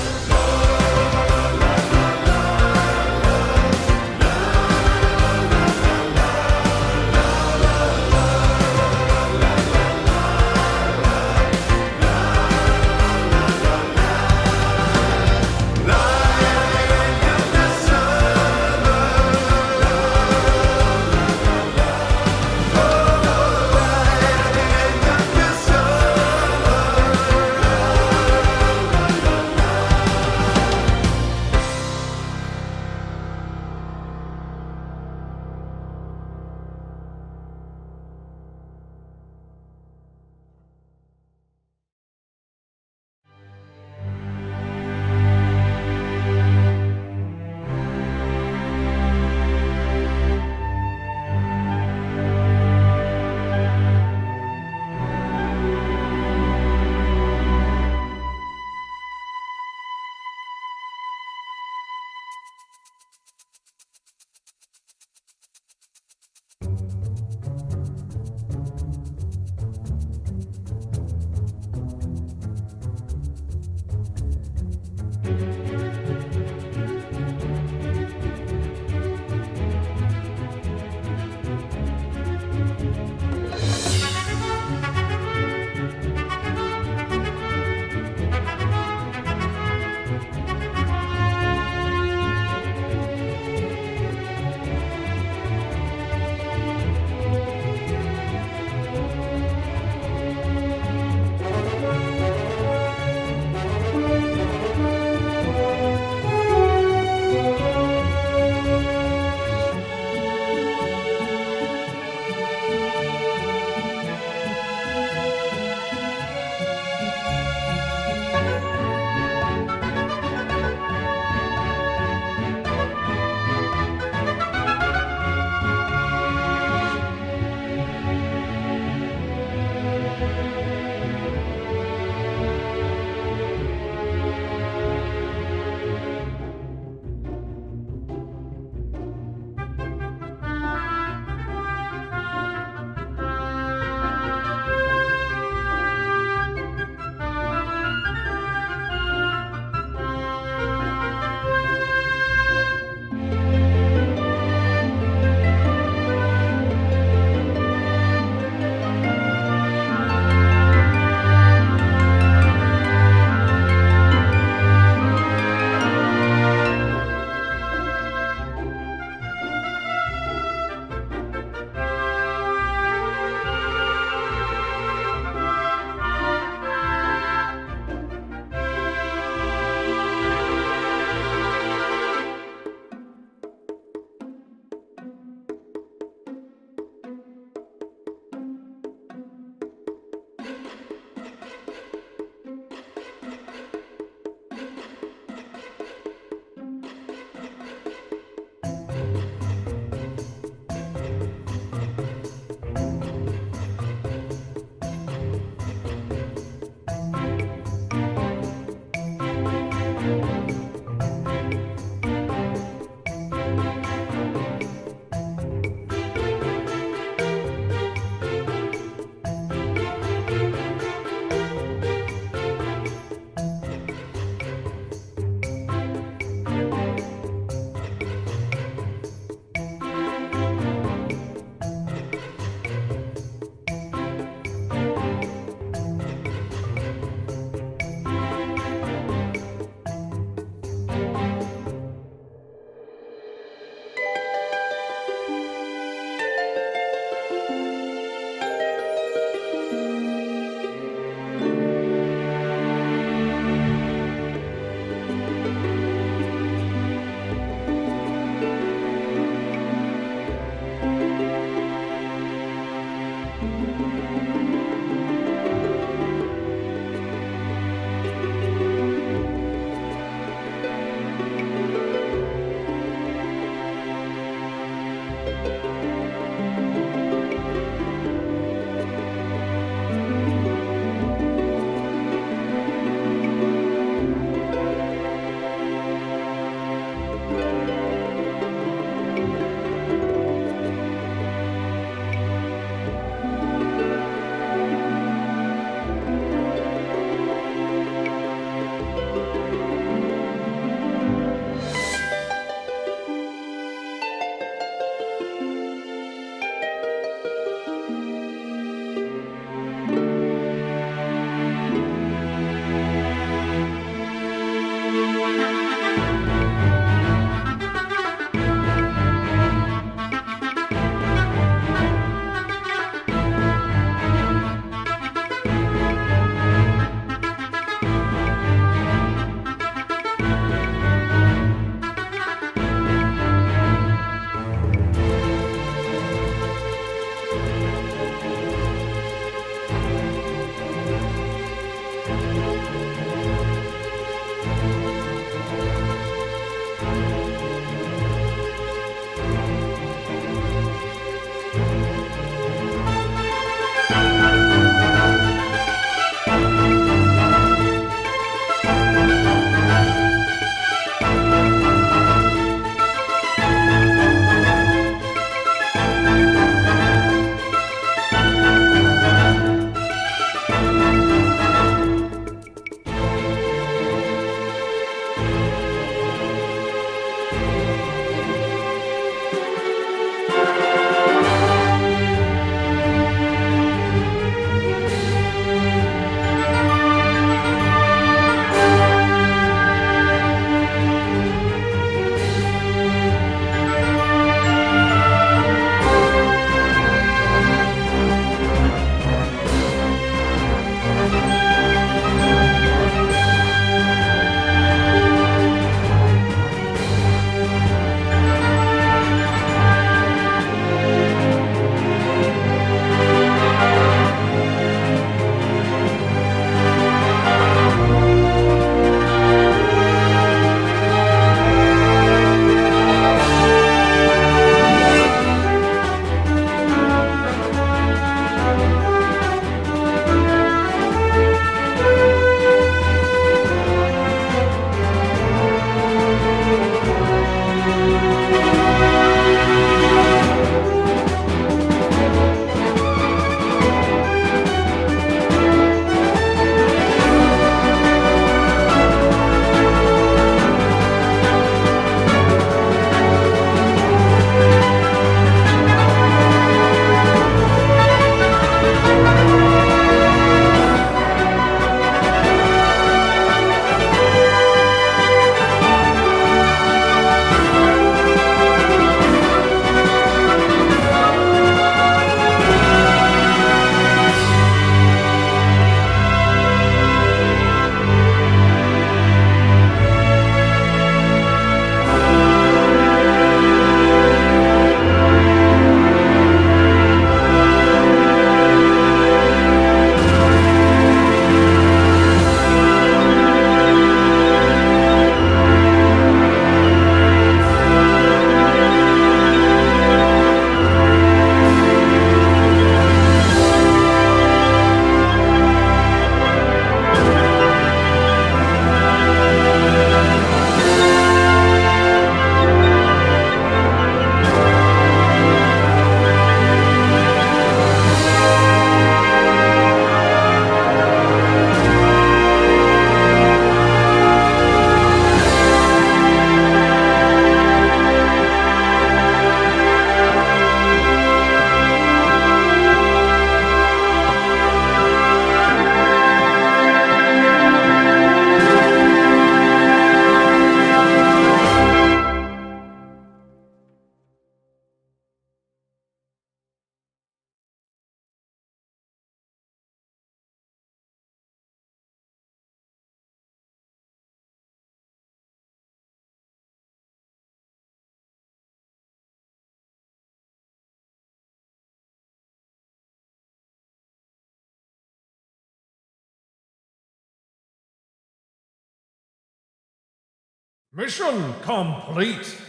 Mission complete.